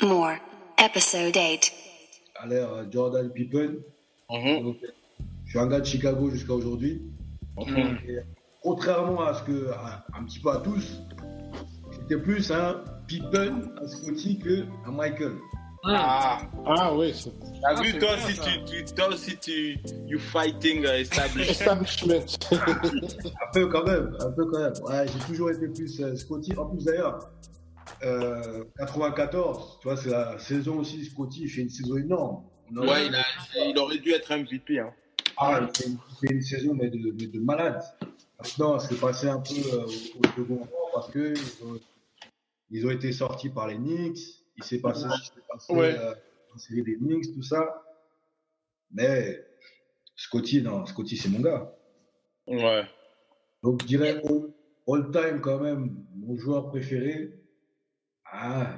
More. Episode 8. Alors, Jordan Pippen. Donc, je suis un gars de Chicago jusqu'à aujourd'hui. Et contrairement à ce que, un petit peu à tous, c'était plus un Pippen, un Scotty que un Michael. Oui. T'as vu, toi bien, aussi, you fighting establishment. Un peu quand même. Ouais, j'ai toujours été plus Scotty. En plus d'ailleurs, 94, tu vois, c'est la saison aussi. Scotty, il fait une saison énorme. Ouais, il aurait dû être MVP. Hein. Il fait une saison mais de malade. Maintenant, c'est passé un peu au second rang parce que ils ont été sortis par les Knicks. Il s'est passé ce qui s'est passé en série des Knicks, tout ça. Mais Scotty, c'est mon gars. Ouais. Donc, je dirais all time quand même, mon joueur préféré.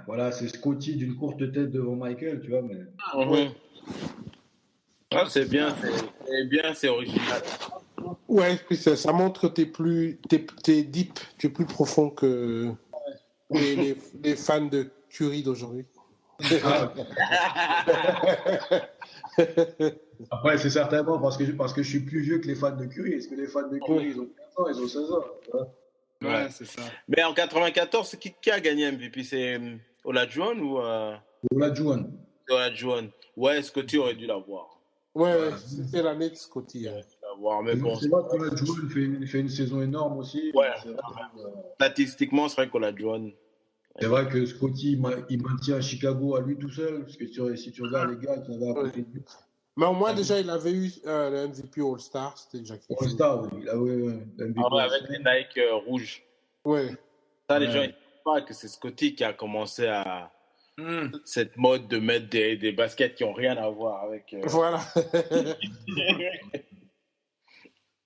Voilà, c'est Scotty d'une courte tête devant Michael, tu vois. Mais... C'est bien, c'est original. Ouais, puis ça montre que t'es deep, tu es plus profond que les fans de Curry d'aujourd'hui. Après, c'est certainement parce que je suis plus vieux que les fans de Curry. Est-ce que les fans de Curry, ils ont 15 ans, ils ont 16 ans, tu vois? Ouais, c'est ça. Mais en 94, qui a gagné MVP? C'est Olajuwon ou Olajuwon. Olajuwon. Ouais, Scotty aurait dû l'avoir. Ouais, c'était l'année de Scotty. Mais bon, c'est vrai qu'Olajuwon fait une saison énorme aussi. Ouais. Statistiquement, c'est vrai qu'Olajuwon. C'est vrai que Scotty, il maintient Chicago à lui tout seul. Parce que si tu regardes les gars qui avaient à côté de lui. Mais au moins, déjà, il avait eu le MVP All-Star. C'était déjà quelque chose. All-Star, oui. Il avait le MVP avec les Nike rouges. Ouais. Ça, les gens ne savent pas que c'est Scotty qui a commencé à cette mode de mettre des baskets qui n'ont rien à voir avec. Voilà.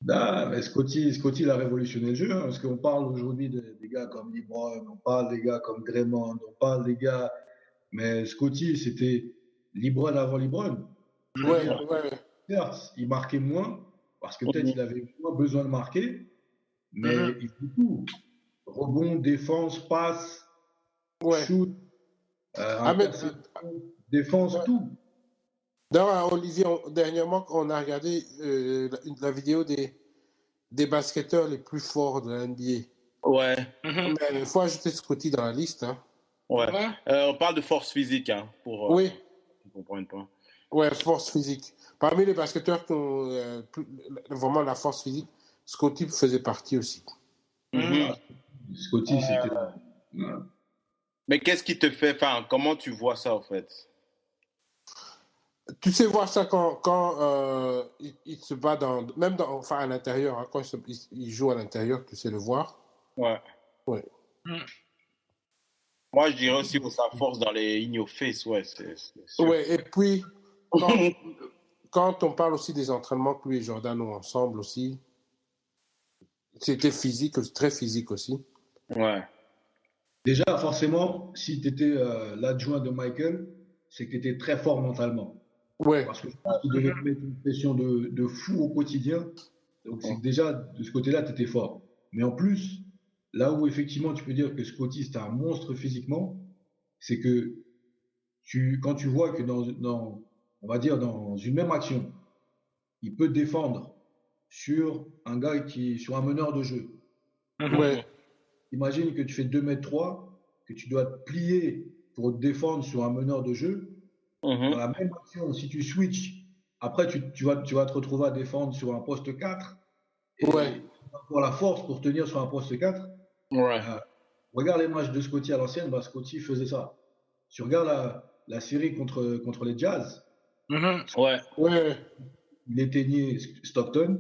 Mais Scotty, il a révolutionné le jeu. Parce qu'on parle aujourd'hui des gars comme LeBron, on parle des gars comme Draymond, on parle des gars. Mais Scotty, c'était LeBron avant LeBron. Ouais. Certes, il marquait moins, parce que peut-être il avait moins besoin de marquer, mais il fait tout. Rebond, défense, passe, shoot, défense, tout. D'ailleurs, Olivier, dernièrement, on a regardé la vidéo des basketteurs les plus forts de la NBA. Ouais. Mais il faut ajouter Scotty dans la liste. Hein. Ouais. On parle de force physique, hein, pour oui. comprendre pas. Ouais, force physique. Parmi les basketteurs qui ont vraiment la force physique, Scotty faisait partie aussi. Scotty, c'était... Mais qu'est-ce qui te fait... Enfin, comment tu vois ça, en fait? Tu sais voir ça quand il se bat enfin à l'intérieur, hein, quand il joue à l'intérieur, tu sais le voir. Ouais. Moi, je dirais aussi pour sa force dans les in your face, ouais. Ouais, et puis, quand on parle aussi des entraînements que lui et Jordan ont ensemble aussi, c'était physique, très physique aussi. Ouais. Déjà, forcément, si tu étais l'adjoint de Michael, c'est que tu étais très fort mentalement. Ouais. Parce que je pense qu'il devait te mettre une pression de fou au quotidien. Donc, c'est que déjà, de ce côté-là, tu étais fort. Mais en plus, là où effectivement tu peux dire que Scotty, c'était un monstre physiquement, c'est que quand tu vois que on va dire, dans une même action, il peut défendre sur un gars sur un meneur de jeu. Ouais. Imagine que tu fais 2m3, que tu dois te plier pour défendre sur un meneur de jeu. Dans la même action, si tu switches, après tu vas te retrouver à défendre sur un poste 4 et tu vas avoir la force pour tenir sur un poste 4. Ouais. Regarde les matchs de Scotty à l'ancienne, Scotty faisait ça. Tu regardes la série contre les Jazz. Ouais. Il éteignait Stockton.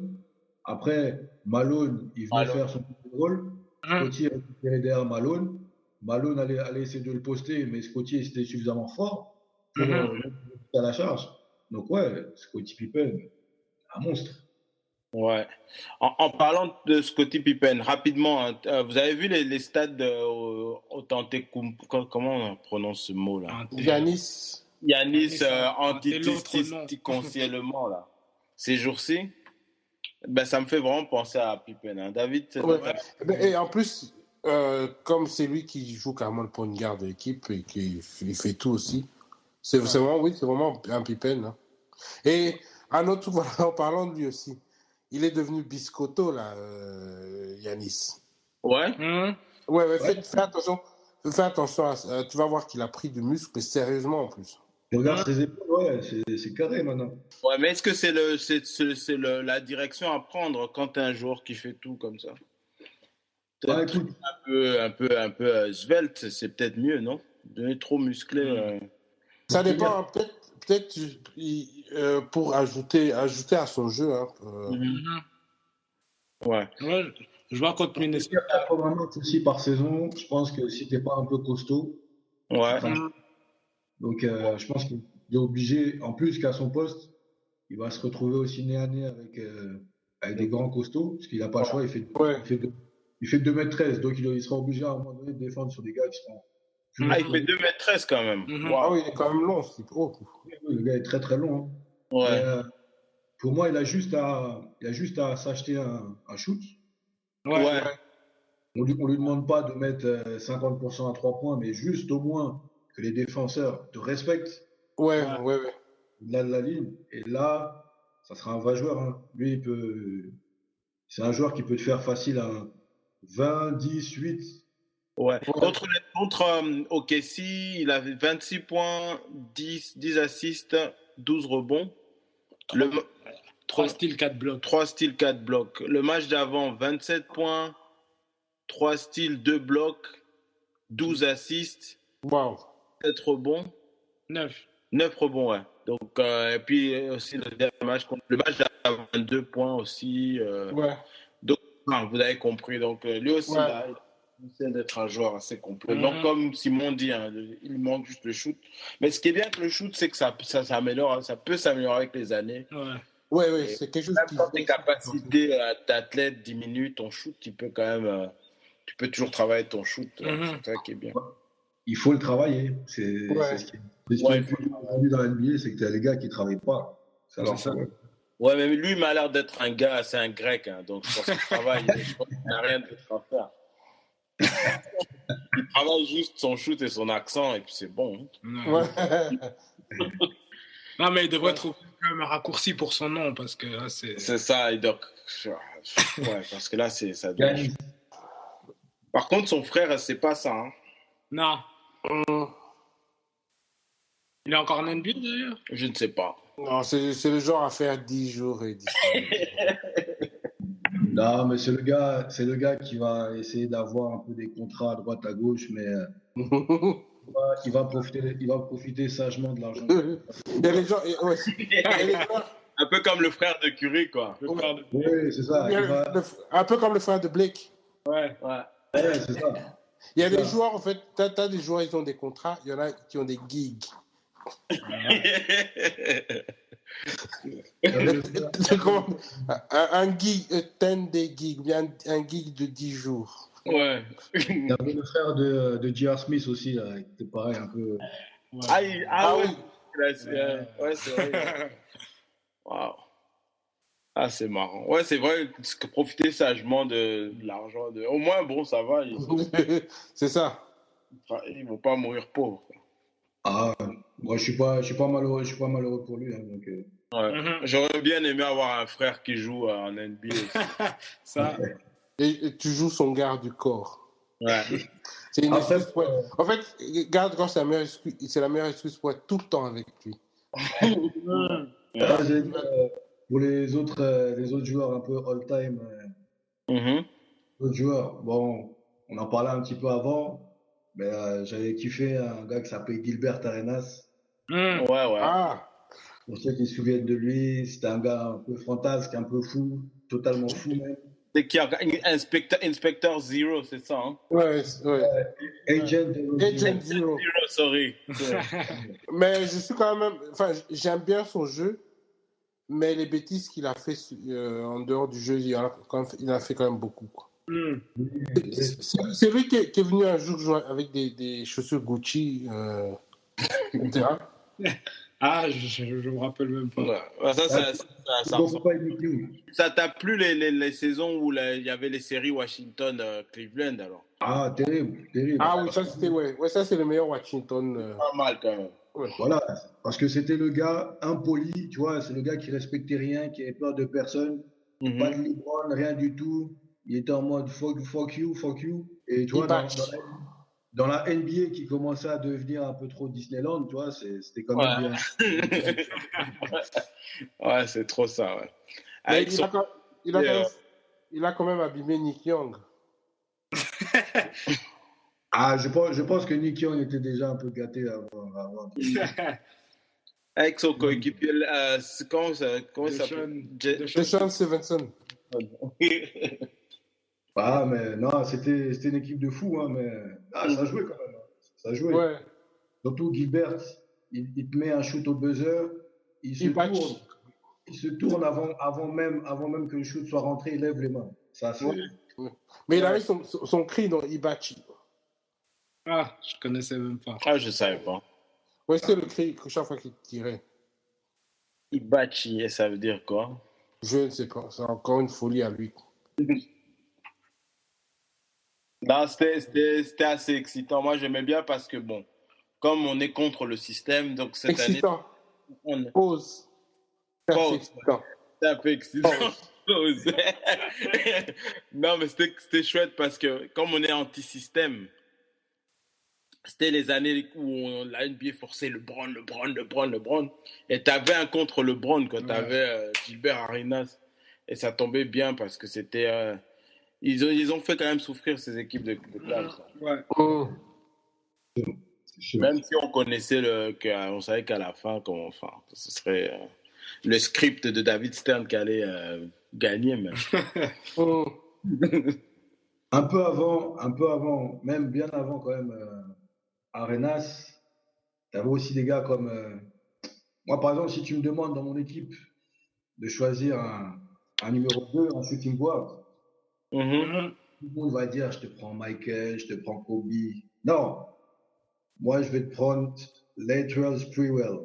Après, Malone, il venait faire son rôle. Scotty récupérait derrière Malone. Malone allait essayer de le poster, mais Scotty était suffisamment fort pour à la charge. Donc ouais, Scottie Pippen, un monstre. Ouais. En parlant de Scottie Pippen, rapidement, hein, vous avez vu les stats Antetokounmpo, comment on prononce ce mot-là? Yanis Antetokounmpo, là. Ces jours-ci, ça me fait vraiment penser à Pippen. Hein. David, et en plus, Comme c'est lui qui joue carrément le point de garde de l'équipe et qui il fait tout aussi. C'est vraiment, oui, c'est vraiment un Pippen. Hein. Et un autre truc, voilà, en parlant de lui aussi, il est devenu biscotto, là, Yanis. Ouais. Ouais, fais attention. Fais attention tu vas voir qu'il a pris du muscle, mais sérieusement en plus. Regarde ses épaules, ouais, c'est carré maintenant. Ouais, mais est-ce que c'est la direction à prendre quand t'es un joueur qui fait tout comme ça? Ah, Peut-être écoute, un peu svelte, c'est peut-être mieux, non? Devenir trop musclé. Ça dépend, hein, peut-être pour ajouter à son jeu. Hein, Ouais. Ouais, je vois contre Minnesota. 80 matchs aussi par saison. Je pense que si t'es pas un peu costaud, Ouais. donc je pense qu'il est obligé, en plus qu'à son poste, il va se retrouver aussi nez à nez avec des grands costauds, parce qu'il n'a pas le choix, il fait 2m13, donc il sera obligé à un moment donné de défendre sur des gars qui seront plus Ah, il fait 2m13 quand même. Wow. Ah oui, il est quand même long. Oh. Oui, le gars est très très long. Hein. Ouais. Mais, pour moi, il a juste à s'acheter un shoot. Ouais. On lui demande pas de mettre 50% à 3 points, mais juste au moins que les défenseurs te respectent Ouais. là de la ligne. Et là, ça sera un vrai joueur. Hein. Lui, c'est un joueur qui peut te faire facile à 20, 10, 8. Ouais. Contre OKC, il avait 26 points, 10 assists, 12 rebonds. 3 styles, 4 blocs. 3 styles, 4 blocs. Le match d'avant, 27 points, 3 styles, 2 blocs, 12 assists, Wow. 7 rebonds. 9 rebonds, ouais. Donc, et puis aussi le dernier match, le match d'avant, 22 points aussi. Ouais. Donc, vous avez compris. Donc, lui aussi, là, il essaie d'être un joueur assez complet. Donc, comme Simon dit, hein, il manque juste le shoot. Mais ce qui est bien avec le shoot, c'est que ça s'améliore. Hein, ça peut s'améliorer avec les années. Ouais, c'est quelque chose même quand tes capacités d'athlète diminuent, ton shoot, tu peux quand même... tu peux toujours travailler ton shoot. C'est ça qui est bien. Il faut le travailler. C'est ce qui est le plus dur aujourd'hui dans la NBA, c'est que tu as les gars qui ne travaillent pas. C'est ça. Ouais, mais lui, il m'a l'air d'être un gars, c'est un grec. Hein, donc, je pense qu'il travaille. Je pense qu'il n'a rien d'autre à faire. Il travaille juste son shoot et son accent, et puis c'est bon. Hein. Non, mais il devrait trouver quand même un raccourci pour son nom, parce que là, c'est... C'est ça, donc... Ouais, parce que là, ça doit... Par contre, son frère, c'est pas ça. Hein. Non. Il est encore en NBA, d'ailleurs? Je ne sais pas. Non, c'est le genre à faire 10 jours et 10 Non, mais c'est le gars qui va essayer d'avoir un peu des contrats à droite à gauche, mais il va profiter sagement de l'argent. Il y a des gens, un peu comme le frère de Curry, quoi. Oui, c'est ça. Un peu comme le frère de Blake. Ouais, c'est ça. Il y a des joueurs, en fait, t'as des joueurs, ils ont des contrats, il y en a qui ont des gigs. Un gig, 10 day gig, bien un gig de 10 jours. Ouais. Il y avait le frère de J.R. Smith aussi, là, qui était pareil, un peu. Ouais. Oui. Ouais, c'est vrai. Wow. Ah, c'est marrant. Ouais, c'est vrai, profiter sagement de l'argent. Au moins, bon, ça va. C'est ça. Ils vont pas mourir pauvres. Ah, moi, je suis pas malheureux pour lui. Hein, donc, ouais. J'aurais bien aimé avoir un frère qui joue en NBA. Ça. Et tu joues son garde du corps. Ouais. C'est une excuse pour... En fait, garde corps, c'est la meilleure excuse pour être tout le temps avec lui. Pour les autres joueurs un peu all-time, autres joueurs, bon, on en parlait un petit peu avant, mais j'avais kiffé un gars qui s'appelait Gilbert Arenas. Ouais. Ah. Pour ceux qui se souviennent de lui, c'était un gars un peu fantasque, un peu fou, totalement fou même. C'est qui Inspector Zero, c'est ça, hein? Ouais. Agent Zero. Sorry. Mais je suis quand même... Enfin, j'aime bien son jeu, mais les bêtises qu'il a fait en dehors du jeu, il a fait quand même beaucoup, quoi. C'est lui qui est venu un jour jouer avec des chaussures Gucci, etc. Ah, je me rappelle même pas. Ouais. Ouais, ça t'a plu les saisons où il y avait les séries Washington-Cleveland alors? Ah, terrible, terrible. Ah oui, ça c'était ça c'est le meilleur Washington. Pas mal quand même. Ouais. Voilà, parce que c'était le gars impoli, tu vois, c'est le gars qui respectait rien, qui avait peur de personne, pas de LeBron, rien du tout. Il était en mode fuck you, fuck you. Et tu vois, dans la NBA qui commençait à devenir un peu trop Disneyland, tu vois, c'était quand même bien. Ouais, c'est trop ça, ouais. Mais il a quand même abîmé Nick Young. Ah, je pense que Nick Young était déjà un peu gâté avant. Avec son coéquipier, comment ça s'appelle? Deshaun Stevenson. Ah, mais non, c'était une équipe de fous, hein, mais ça jouait quand même. Ça jouait. Ouais. Surtout Gilbert, il te met un shoot au buzzer, il se tourne avant même que le shoot soit rentré, il lève les mains. Ça, c'est... Ouais. Mais il avait son cri dans Ibachi. Ah, je connaissais même pas. Ah, je savais pas. Ouais, c'était le cri chaque fois qu'il tirait. Ibachi, ça veut dire quoi? Je ne sais pas, c'est encore une folie à lui. Non, c'était assez excitant. Moi, j'aimais bien parce que, bon, comme on est contre le système, donc cette excitant. Année... Pause. Excitant. C'est un peu excitant. Pause. Non, mais c'était chouette parce que, comme on est anti-système, c'était les années où la NBA forçait LeBron. Et tu avais un contre LeBron quand tu avais Gilbert Arenas. Et ça tombait bien parce que c'était... Ils ont fait quand même souffrir ces équipes de Cleveland. Ouais. Même si on connaissait on savait qu'à la fin, ce serait le script de David Stern qui allait gagner. Mais... un peu avant, même bien avant quand même, Arenas, tu avais aussi des gars comme... moi, par exemple, si tu me demandes dans mon équipe de choisir un numéro 2, un shooting guard, tout le monde va dire, je te prends Michael, je te prends Kobe. Non, moi, je vais te prendre Latrell Sprewell.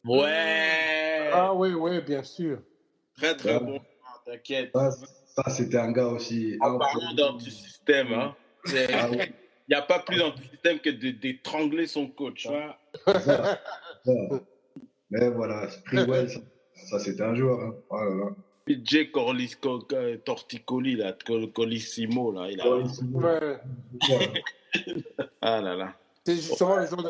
Ouais. Ah oui, bien sûr. Très, très bon. T'inquiète. Ça, c'était un gars aussi... En parlant d'anti-système, hein. Il n'y a pas plus d'anti-système que d'étrangler son coach. Hein. Ça. Mais voilà, Sprewell, ça c'était un joueur. Hein. Oh là là. PJ Torticoli, là, Colissimo, là. Ouais. Ah là là. C'est justement le genre de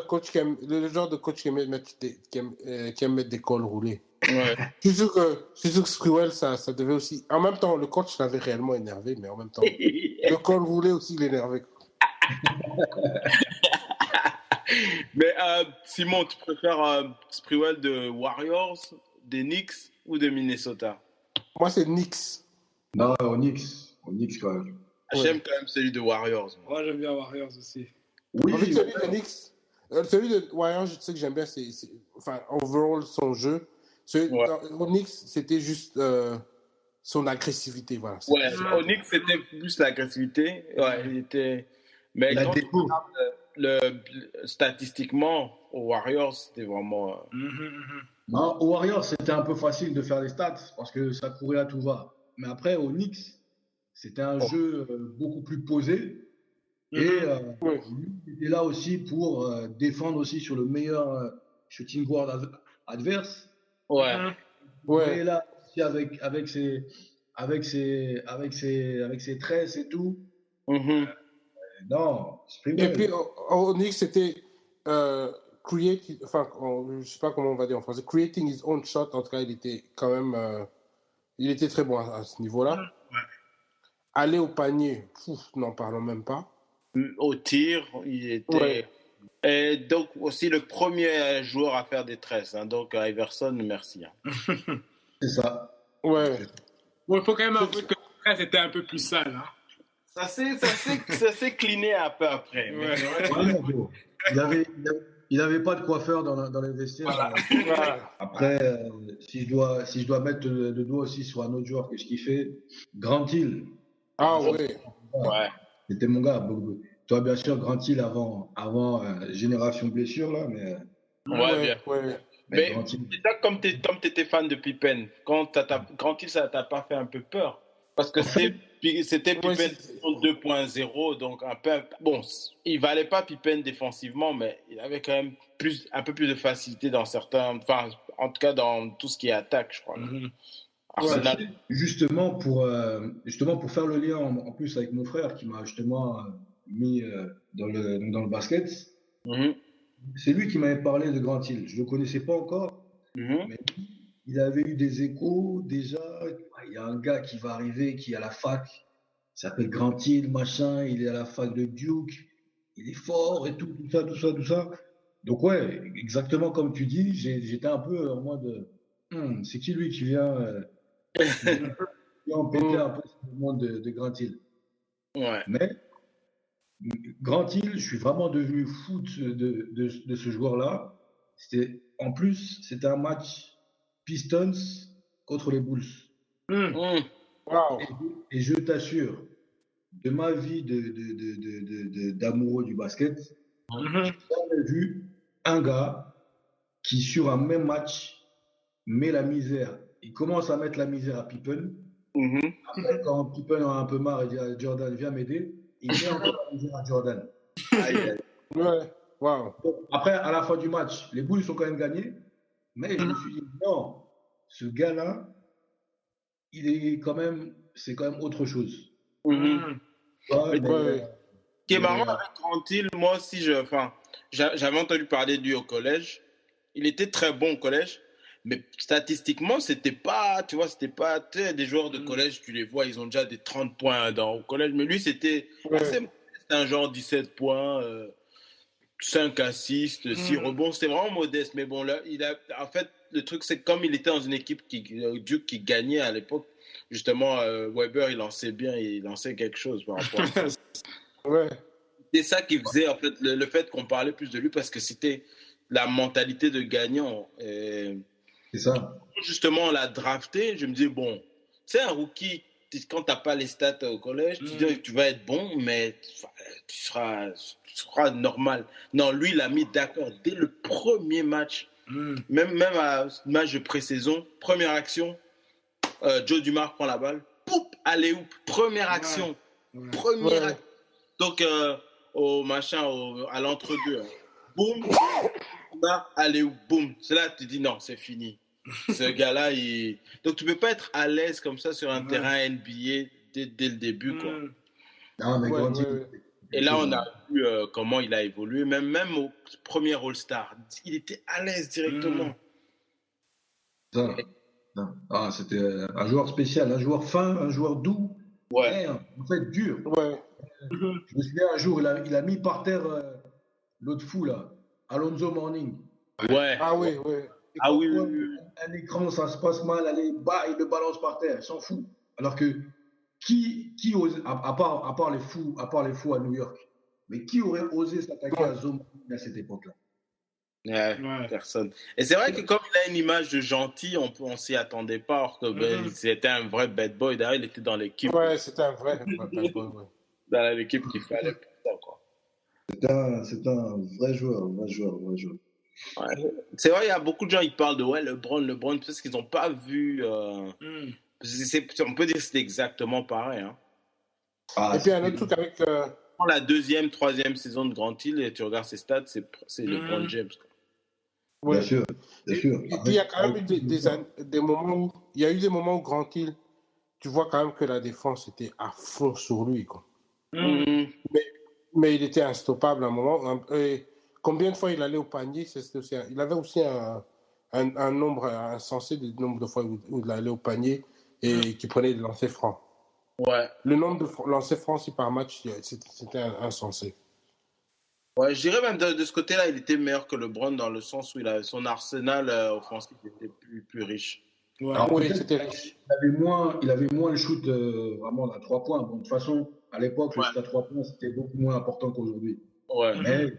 coach qui aime mettre des cols roulés. Ouais. Je suis sûr que Sprewell, ça devait aussi... En même temps, le coach l'avait réellement énervé, mais en même temps, le col roulé aussi l'énervait. Mais Simon, tu préfères Sprewell de Warriors, des Knicks ou de Minnesota? Moi, c'est Knicks. Non, au Knicks quand même. J'aime quand même celui de Warriors. Moi, j'aime bien Warriors aussi. Oui, en fait, celui de Knicks, celui de Warriors, je sais que j'aime bien, enfin, overall, son jeu. Au Knicks, c'était juste son agressivité, voilà. Ouais, au Knicks, c'était plus l'agressivité. Ouais, il était... Mais quand tu regardes statistiquement, aux Warriors, c'était vraiment... Non, aux Warriors, c'était un peu facile de faire les stats parce que ça courait à tout va. Mais après, aux Knicks, c'était un jeu beaucoup plus posé. Et il était là aussi pour défendre aussi sur le meilleur shooting guard adverse. Ouais. Et là, aussi avec ses tresses et tout. Non, et puis, au Knicks, c'était je sais pas comment on va dire en français, creating his own shot. En tout cas, il était quand même, il était très bon à ce niveau-là. Aller au panier, n'en parlons même pas. Au tir, il était... Ouais. Et donc, aussi le premier joueur à faire des tresses. Hein, donc, Iverson, merci. Hein. C'est ça. Ouais. Bon, il faut quand même avouer que le tresse était un peu plus sale. Hein. Ça s'est cliné un peu après. Ouais. Il n'avait pas de coiffeur dans les vestiaires. Voilà. Après, si je dois mettre le doigt aussi sur un autre joueur que je kiffais, Grant Hill. Ah oui. Ouais. C'était mon gars. Toi, bien sûr, Grant Hill avant génération blessure, là, mais... Ouais, bien. Ouais. Mais Grant Hill, c'est ça, comme tu étais fan de Pippen, quand ça t'a pas fait un peu peur? Parce que en fait, c'était Ouais, Pippen 2.0, donc bon, il valait pas Pippen défensivement, mais il avait quand même un peu plus de facilité dans certains, enfin, en tout cas dans tout ce qui est attaque, je crois. Non? Mhm. Arsenal. justement pour faire le lien en plus avec mon frère qui m'a justement mis dans le basket, Mhm, c'est lui qui m'avait parlé de Grant Hill. Je ne le connaissais pas encore, mhm, mais il avait eu des échos déjà. Il y a un gars qui va arriver, qui est à la fac, il s'appelle Grant Hill, machin, il est à la fac de Duke, il est fort et tout ça, tout ça, tout ça. Donc ouais, exactement comme tu dis, j'étais un peu en mode, c'est qui lui qui vient embêter Mm. un peu ce monde de Grant Hill. ouais. Mais Grant Hill, je suis vraiment devenu fou de ce joueur-là. En plus, c'était un match Pistons contre les Bulls. Mhm. Mhm, Wow. Et je t'assure, de ma vie d'amoureux du basket, Mhm. j'ai jamais vu un gars qui, sur un même match, met la misère. Il commence à mettre la misère à Pippen. mhm. Après, quand Pippen en a un peu marre, il dit à Jordan, viens m'aider. Il met encore la misère à Jordan. Aïe, aïe. Ouais. Wow. Donc, après, à la fin du match, les Bulls sont quand même gagnés. Mais je me suis dit, non, ce gars-là, c'est quand même autre chose. Mhm. Mhm. Ouais, Mais mais, Ouais. ce qui est marrant mais, avec Grant Hill, moi aussi, j'avais entendu parler de lui au collège. Il était très bon au collège, mais statistiquement, c'était pas, tu vois, c'était pas, tu sais, des joueurs de collège, tu les vois, ils ont déjà des 30 points au collège, mais lui, c'était assez Ouais. modeste, c'était un genre 17 points, 5 assists, 6 rebonds, c'était vraiment modeste, mais bon, là, en fait, le truc, c'est que comme il était dans une équipe Duke qui gagnait à l'époque, justement, Weber, il lançait bien, il lançait quelque chose par rapport à ça. Ouais. C'est ça qui faisait, en fait, le fait qu'on parlait plus de lui parce que c'était la mentalité de gagnant. Et c'est ça. justement, on l'a drafté. Je me dis, bon, c'est un rookie. Quand tu n'as pas les stats au collège, tu dis que tu vas être bon, mais tu seras normal. Non, lui, il a mis d'accord dès le premier match, Mhm. même à match de pré-saison, première action, Joe Dumars prend la balle, poup, allez-oop, première action, Ouais. première Ouais. action. Donc, à l'entre-deux, hein. Boum, allez, boum. C'est là que tu dis non, c'est fini. Ce gars-là, donc tu peux pas être à l'aise comme ça sur un terrain NBA dès le début, quoi. Mhm. Ah, mais Ouais. Grant Hill, Ouais. c'est Et quelque là, chose, on hein. a vu comment il a évolué, même au premier All-Star. Il était à l'aise directement. Ça. Ah, c'était un joueur spécial, un joueur fin, un joueur doux, Ouais. mais en fait dur. Ouais. Mhm. Je me souviens un jour, il a mis par terre l'autre fou là, Alonzo Mourning. Ouais. Ah oui, oui. Et Ah comme oui, quoi, oui, oui. un écran, ça se passe mal, allez, bah, il le balance par terre, il s'en fout. Alors que qui ose, à part les fous à New York, mais qui aurait osé s'attaquer à Zo Mourning à cette époque-là? Ouais, Ouais. personne. Et c'est vrai que comme il a une image de gentil, on s'y attendait pas, alors que c'était un vrai bad boy. D'ailleurs, il était dans l'équipe C'était un vrai bad boy, ouais. qu'il fallait pour ça, quoi. C'est un vrai joueur, vrai joueur, vrai joueur. Ouais. C'est vrai, il y a beaucoup de gens qui parlent de LeBron, parce qu'ils n'ont pas vu. Mhm. On peut dire que c'est exactement pareil. Hein. Ah, Et puis un autre truc avec. Dans la deuxième, troisième saison de Grant Hill, et tu regardes ses stats, c'est LeBron James. Quoi. bien Ouais. sûr, bien sûr. Il y a quand même eu des moments où. Il y a eu des moments où Grant Hill, tu vois quand même que la défense était à fond sur lui, quoi. Mhm. Mais il était instoppable à un moment. Et combien de fois il allait au panier, il avait aussi un nombre insensé de nombre de fois où il allait au panier et qui prenait des lancers francs. Ouais. Le nombre de lancers francs par match, c'était insensé. Ouais, je dirais même de ce côté-là, il était meilleur que LeBron dans le sens où son arsenal offensif était plus riche. Ouais. Alors, Oui, peut-être c'était riche. il avait moins le shoot vraiment à 3 points. Bon, de toute façon, à l'époque, le shoot à 3 points, c'était beaucoup moins important qu'aujourd'hui. Ouais. Mais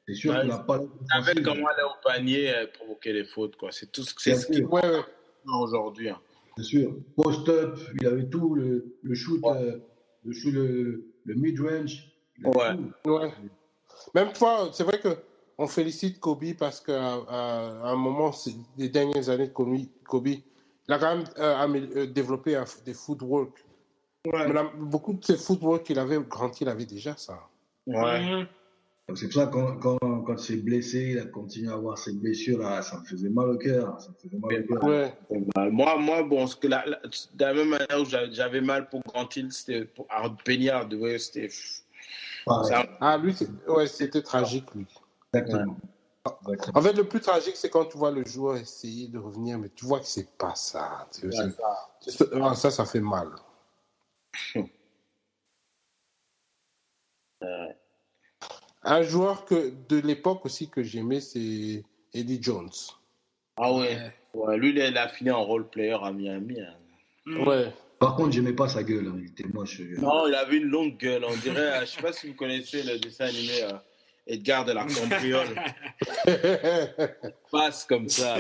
c'est sûr Ouais, qu'il n'a pas il savait l'offensive. comment aller au panier et provoquer les fautes, quoi. C'est tout Bien ce qui est sûr, Ouais. aujourd'hui. Hein. bien sûr. Post-up, il avait tout, le shoot, le mid-range, il avait Ouais. tout. Ouais. Même toi, c'est vrai que on félicite Kobe parce qu'à un moment, les dernières années de Kobe, il a quand même développé des footwork. Ouais. Mais beaucoup de ces footwork qu'il avait, Grant, il avait déjà ça. Ouais. Donc, c'est pour ça que quand il s'est blessé, il a continué à avoir ces blessures là, ça me faisait mal au cœur. Ça me faisait mal au cœur. Ouais. Moi, bon, ce que de la même manière où j'avais mal pour Grant Hill, c'était pour Aaron Peniard. Ouais, c'était. Pareil. Ah, lui, c'était tragique, lui. Exactement. Ouais. Exactement. En fait, le plus tragique, c'est quand tu vois le joueur essayer de revenir, mais tu vois que c'est pas ça. Ça fait mal. Un joueur de l'époque aussi que j'aimais, c'est Eddie Jones. Ah ouais. Lui, il a fini en role player à Miami. Hein. Ouais. Par contre, j'aimais pas sa gueule. Il était moche. Non, il avait une longue gueule. On dirait, je sais pas si vous connaissez le dessin animé Edgar de la Cambriole. Passe comme ça.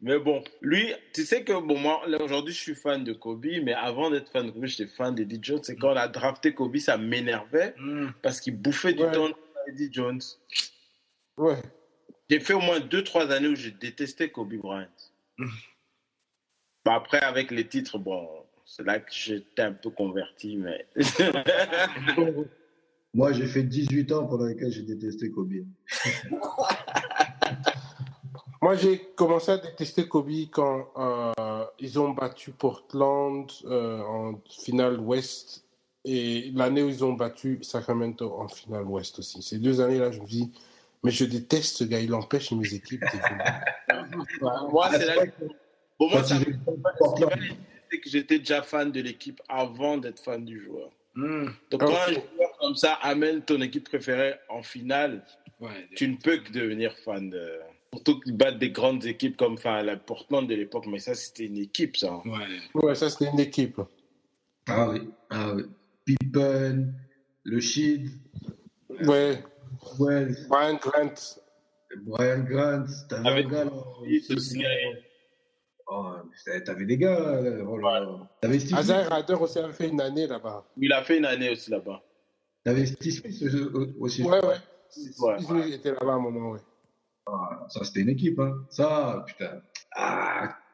Mais bon, lui, tu sais que bon, moi, là, aujourd'hui, je suis fan de Kobe, mais avant d'être fan de Kobe, j'étais fan d'Eddie Jones. Et quand on a drafté Kobe, ça m'énervait parce qu'il bouffait du temps à Eddie Jones. Ouais. J'ai fait au moins 2-3 années où j'ai détesté Kobe Bryant. Bah, après, avec les titres, bon, c'est là que j'étais un peu converti, mais... Moi, j'ai fait 18 ans pendant lesquels j'ai détesté Kobe. Moi, j'ai commencé à détester Kobe quand ils ont battu Portland en finale ouest et l'année où ils ont battu Sacramento en finale ouest aussi. Ces 2 années-là, je me dis, mais je déteste ce gars, il empêche mes équipes d'évoluer. Moi, c'est là que... Bon, moi, c'est que j'étais déjà fan de l'équipe avant d'être fan du joueur. Donc, quand un joueur comme ça amène ton équipe préférée en finale, tu ne peux que devenir fan de... Surtout qu'ils battent des grandes équipes comme la Portland de l'époque, mais ça, c'était une équipe, ça. Ouais, ça, c'était une équipe. Ah oui. Pippen, le Sheed. Ouais. Brian Grant. T'avais un gars là. T'avais des gars. T'avais Steve Isaiah Smith. Ryder aussi avait fait une année là-bas. Il a fait une année aussi là-bas. T'avais Steve Smith aussi. Ouais. Steve Smith était là-bas à un moment, ouais. Ça, c'était une équipe, hein. Ça, putain.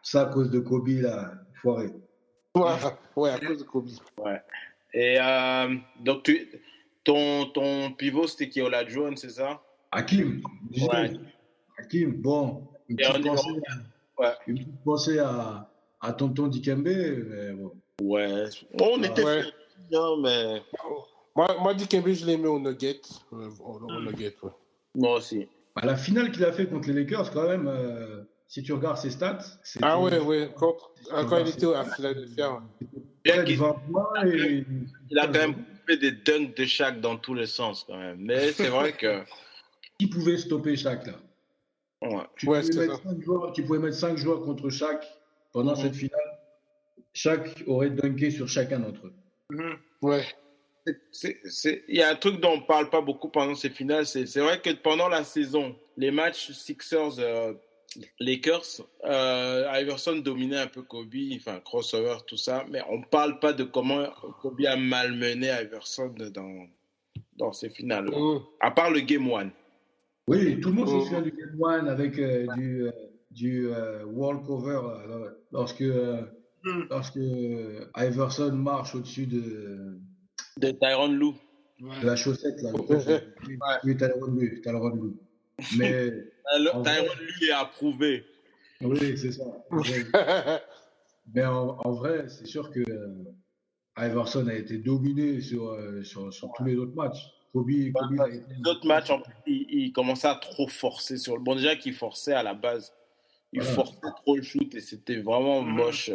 Ça, à cause de Kobe, là, foiré. Ouais, à cause de Kobe. Ouais. Et donc, ton pivot, c'était qui, Olajuwon, c'est ça? Hakim. Ouais. Hakim, bon. Une petite pensée à tonton Dikembe, mais bon. Ouais. On était bien, mais... Moi, Dikembe, je l'ai mis au Nugget. Au Nugget, ouais. Moi aussi. La finale qu'il a fait contre les Lakers, quand même, si tu regardes ses stats... Ah ouais. Quand il était à Philadelphia. Il a quand même fait des dunks de Shaq dans tous les sens, quand même. Mais c'est vrai que... Qui pouvait stopper Shaq, là? Ouais. Tu pouvais mettre 5 joueurs contre Shaq pendant cette finale. Shaq aurait dunké sur chacun d'entre eux. Ouais. Il y a un truc dont on ne parle pas beaucoup pendant ces finales. C'est vrai que pendant la saison, les matchs Sixers, Lakers, Iverson dominait un peu Kobe, enfin crossover, tout ça. Mais on ne parle pas de comment Kobe a malmené Iverson dans ces finales. À part le Game 1. Oui, tout le monde se souvient du Game 1 avec du wall cover lorsque Iverson marche au-dessus de Tyronn Lue. De la chaussette, là. Oui, Tyronn Lue. Mais Tyronn Lue est approuvé. Oui, c'est ça. Mais en vrai, c'est sûr que Iverson a été dominé sur tous les autres matchs. Kobe les autres matchs, en plus, il commençait à trop forcer sur le. Bon, déjà qu'il forçait à la base. Il forçait trop le shoot et c'était vraiment moche.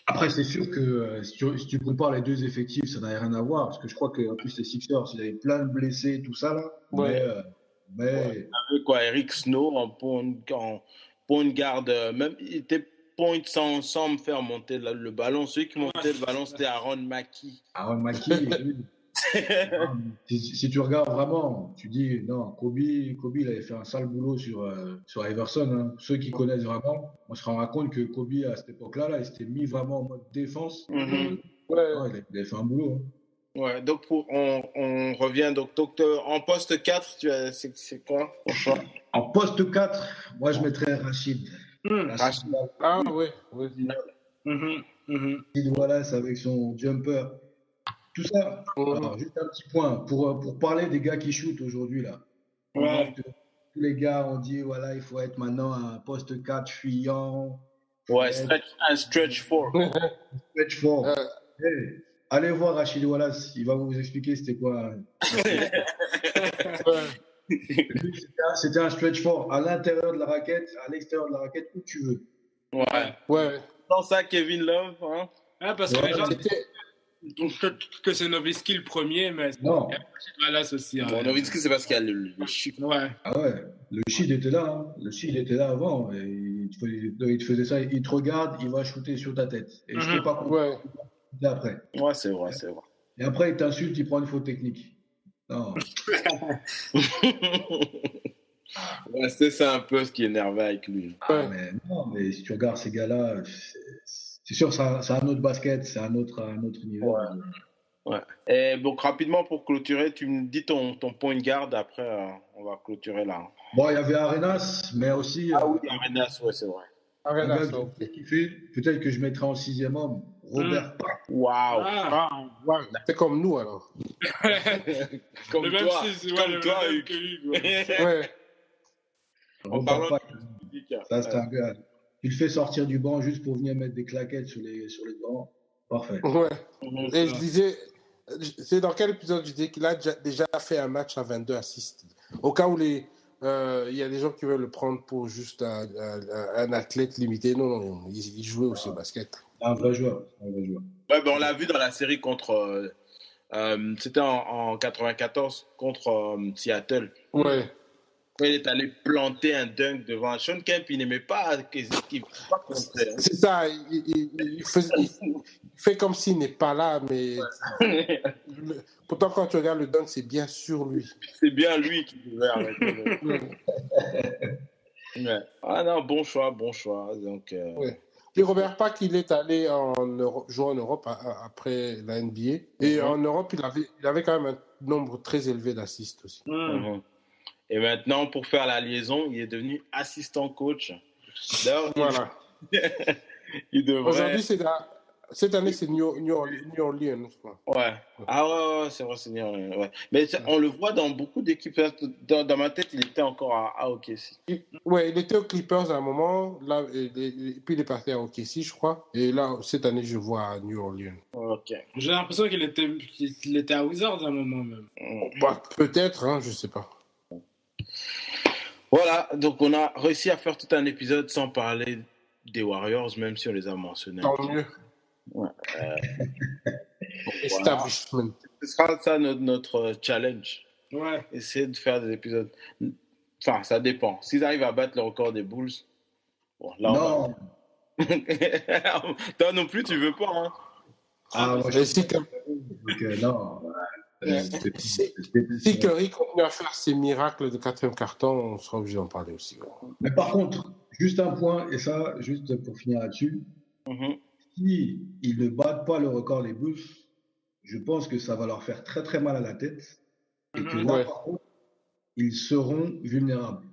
Après, c'est sûr que si tu compares les deux effectifs, ça n'a rien à voir. Parce que je crois qu'en plus, les Sixers, ils avaient plein de blessés, tout ça, là. Ouais. Mais... Avec quoi, Eric Snow en point de garde, même il était point sans me faire monter le ballon. Celui qui montait le ballon, c'était Aaron Mackey. Aaron Mackey, oui. Si tu regardes vraiment, tu dis non, Kobe, il avait fait un sale boulot sur Iverson. Hein. Ceux qui connaissent vraiment, on se rend compte que Kobe à cette époque-là, il s'était mis vraiment en mode défense. Ouais. Il avait fait un boulot. Hein. Ouais, donc on revient. Donc, en poste 4, c'est quoi ton choix? En poste 4, moi, je mettrais Rachid. Rachid. Ah ouais. Rachid Wallace avec son jumper. Tout ça. Alors, juste un petit point. Pour parler des gars qui shootent aujourd'hui, là. On voit que tous les gars ont dit, voilà, il faut être maintenant un poste 4 fuyant. Ouais, un stretch 4. Stretch 4. Hey, allez voir Rachid Wallace, il va vous expliquer c'était quoi. C'était un stretch 4 à l'intérieur de la raquette, à l'extérieur de la raquette, où tu veux. Ouais. Sans ça, Kevin Love, hein? Ouais, parce que les gens disent que c'est Nowitzki le premier, mais non. Wallace aussi. Bon, Nowitzki, c'est parce qu'il y a le chiffre. Ouais. Ah ouais, le shit était là. Hein. Le shit était là avant. Et il te faisait ça, il te regarde, il va shooter sur ta tête. Et je t'ai pas compris après. Ouais, c'est vrai. Et après, il t'insulte, il prend une faute technique. Non. Ouais, c'est ça un peu ce qui énervait avec lui. Ah, mais si tu regardes ces gars-là, c'est sûr, c'est un autre basket, c'est un autre niveau. Ouais. Et donc, rapidement, pour clôturer, tu me dis ton point de garde, après, on va clôturer là. Bon, il y avait Arenas, mais aussi. Ah oui, Arenas, ouais, c'est vrai. Arenas, peut-être que je mettrai en 6e homme Robert Park. Waouh. C'est comme nous alors. Comme le toi, même toi, Hugues. Ouais. En parlant ça, c'est un gars. Tu le fais sortir du banc juste pour venir mettre des claquettes sur les bancs. Parfait. Ouais. Et je disais, c'est dans quel épisode je disais qu'il a déjà fait un match à 22 assists. Au cas où il y a des gens qui veulent le prendre pour juste un athlète limité. Non, il jouait aussi au basket. Un vrai joueur. Ouais, ben on l'a vu dans la série contre. C'était en 94 contre Seattle. Ouais. Quand il est allé planter un dunk devant Sean Kemp, il n'aimait pas contrer. C'est ça, il fait comme s'il n'est pas là, mais pourtant quand tu regardes le dunk, c'est bien sur lui. C'est bien lui qui devait arrêter. Ouais. Ah non, bon choix. Donc, ouais. Et Robert Park, il est allé jouer en Europe après la NBA. Et en Europe, il avait quand même un nombre très élevé d'assists aussi. Et maintenant, pour faire la liaison, il est devenu assistant coach. D'ailleurs, voilà. Il devrait... Aujourd'hui, cette année, c'est New Orleans. Ouais. Ah ouais, c'est vrai, c'est New Orleans. Ouais. Mais on le voit dans beaucoup d'équipes. Dans ma tête, il était encore à OKC. Ouais, il était aux Clippers à un moment. Là, et puis il est parti à OKC, je crois. Et là, cette année, je vois à New Orleans. Ok. J'ai l'impression qu'il était à Wizards à un moment même. Bah, peut-être, hein, je sais pas. Voilà, donc on a réussi à faire tout un épisode sans parler des Warriors, même si on les a mentionnés. Tant mieux. Ouais. Establishment. Voilà. Ce sera ça notre challenge. Ouais. Essayer de faire des épisodes. Enfin, ça dépend. S'ils arrivent à battre le record des Bulls, bon, là, non. Toi non plus, tu veux pas, hein? Moi, non. Si Curry continue à faire ses miracles de 4e carton, on sera obligé d'en parler aussi. Mais par contre, juste un point, et ça, juste pour finir là-dessus, si ils ne battent pas le record des Bulls, je pense que ça va leur faire très très mal à la tête, et que là, par contre, ils seront vulnérables.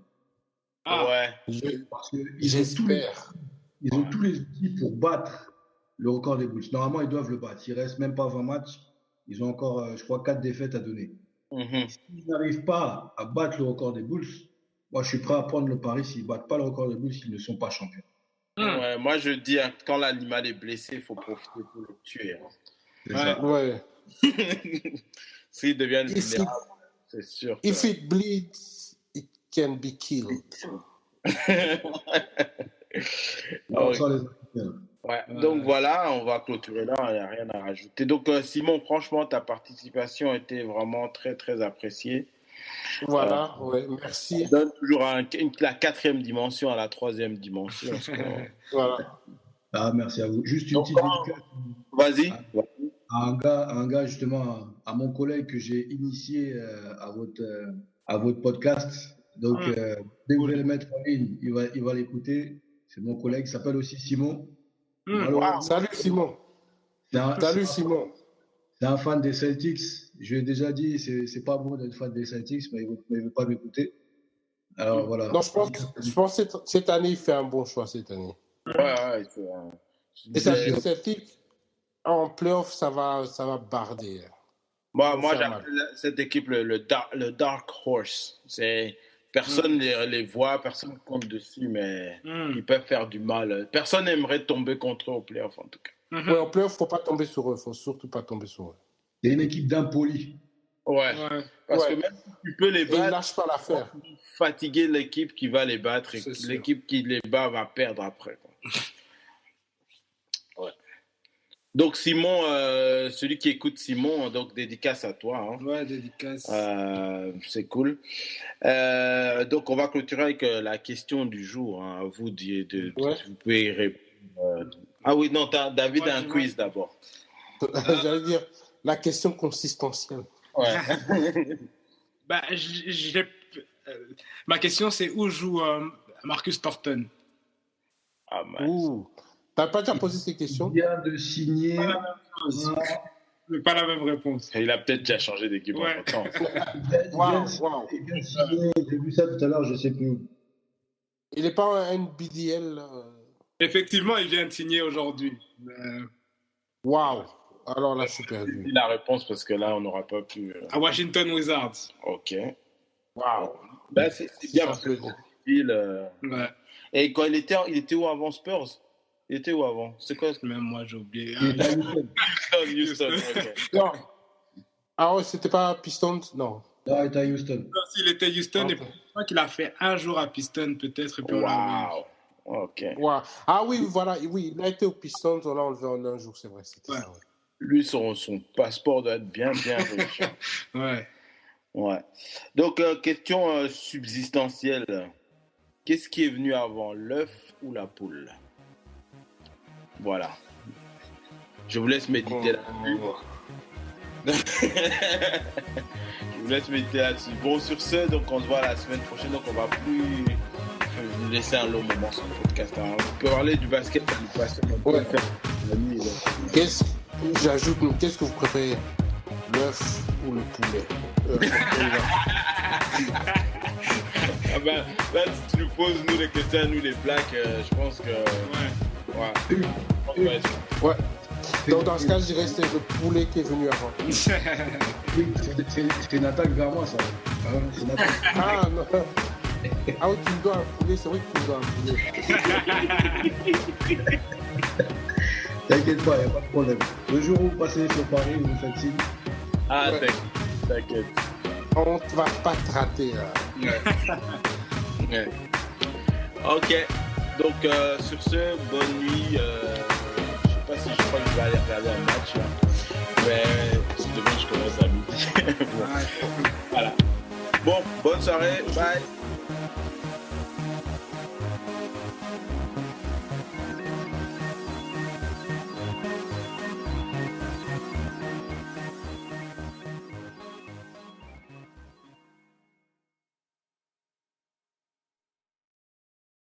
Parce qu'ils ont tous les outils pour battre le record des Bulls. Normalement, ils doivent le battre. Il ne reste même pas 20 matchs. Ils ont encore, je crois, 4 défaites à donner. S'ils n'arrivent pas à battre le record des Bulls, moi, je suis prêt à prendre le pari. S'ils ne battent pas le record des Bulls, ils ne sont pas champions. Ouais, moi, je dis, quand l'animal est blessé, il faut profiter pour le tuer. Hein. C'est ça. Ouais. S'ils deviennent vulnérables, c'est sûr. If it bleeds, it can be killed. Ouais. Donc voilà, on va clôturer là, il n'y a rien à rajouter. Donc Simon, franchement, ta participation était vraiment très très appréciée. Voilà, merci. On donne toujours la 4e dimension à la 3e dimension. Voilà. Ah, merci à vous. Juste une petite dédicace. Vas-y. Un gars justement, à mon collègue que j'ai initié à votre podcast. Donc, dès que vous allez le mettre en ligne, il va l'écouter. C'est mon collègue, il s'appelle aussi Simon. Salut Simon. Simon. C'est un fan des Celtics. Je lui ai déjà dit, c'est pas bon d'être fan des Celtics, mais il ne veut pas m'écouter. Alors voilà. Non, je pense que cette année, il fait un bon choix cette année. Ouais, Et ça, les Celtics, en playoff, ça va barder. Moi j'appelle cette équipe le Dark Horse. Personne les voit, personne compte dessus, mais ils peuvent faire du mal. Personne n'aimerait tomber contre eux au playoff, en tout cas. Ouais, en playoff, il ne faut pas tomber sur eux. Il ne faut surtout pas tomber sur eux. C'est une équipe d'impolis. Ouais. Parce que même si tu peux les battre, ils lâchent pas l'affaire. Fatiguer l'équipe qui va les battre et l'équipe qui les bat va perdre après. Quoi. Ouais. Donc Simon, celui qui écoute Simon, donc dédicace à toi. Hein. Ouais, dédicace. C'est cool. Donc on va clôturer avec la question du jour. Hein. À vous vous pouvez y répondre. Ah oui, non, David a un quiz d'abord. J'allais dire la question consistentielle. Ouais. Ma question, c'est où joue Marcus Thornton? Ah, t'as pas déjà posé ces questions? Il vient de signer. Pas la même réponse. Il a peut-être déjà changé d'équipe en temps. Il vient de signer. J'ai vu ça tout à l'heure, je sais plus. Il n'est pas un NBDL. Effectivement, il vient de signer aujourd'hui. Waouh! Alors là, je suis perdu. La réponse, parce que là, on n'aura pas pu. À Washington Wizards. Ok. Waouh! Ben, c'est bien parce que ouais. Et quand il était où avant Spurs? Il était où avant? C'est quoi? Même moi, j'ai oublié. Houston. Okay. Non. Ah ouais, c'était pas Pistons? Non. Non, il était à Houston. S'il était Houston, okay. Et je crois qu'il a fait un jour à Pistons, peut-être. Et puis Ok. Wow. Ah oui, voilà. Oui, il a été au Pistons, on l'a enlevé en un jour, c'est vrai. C'était ça, ouais. Lui, son passeport doit être bien riche. Ouais. Donc, question subsistentielle. Qu'est-ce qui est venu avant, l'œuf ou la poule? Voilà. Je vous laisse méditer là-dessus. Je vous laisse méditer là-dessus. Bon, sur ce, donc on se voit la semaine prochaine. Donc, on va plus nous laisser un long moment sur le podcast. Hein. On peut parler du basket, du basket. Ouais. Qu'est-ce que vous préférez, l'œuf ou le poulet? Ah ben, là, si tu nous poses, nous les chrétiens, nous les blacks, je pense que... Ouais. Donc dans ce cas, je dirais c'est le poulet qui est venu avant. Oui, c'est une attaque vers moi, ça. C'est une attaque. Ah non. Ah oui, tu me dois un poulet, c'est vrai que tu me dois un poulet. T'inquiète pas, il n'y a pas de problème. Le jour où vous passez sur Paris, vous me faites signe. Ah, t'inquiète. On ne va pas te rater. Là. Ouais. Ok. Donc, sur ce, bonne nuit. Je sais pas si je crois que je vais aller regarder un match. Là. Mais si demain je commence à midi. Voilà. Bon, bonne soirée. Bye.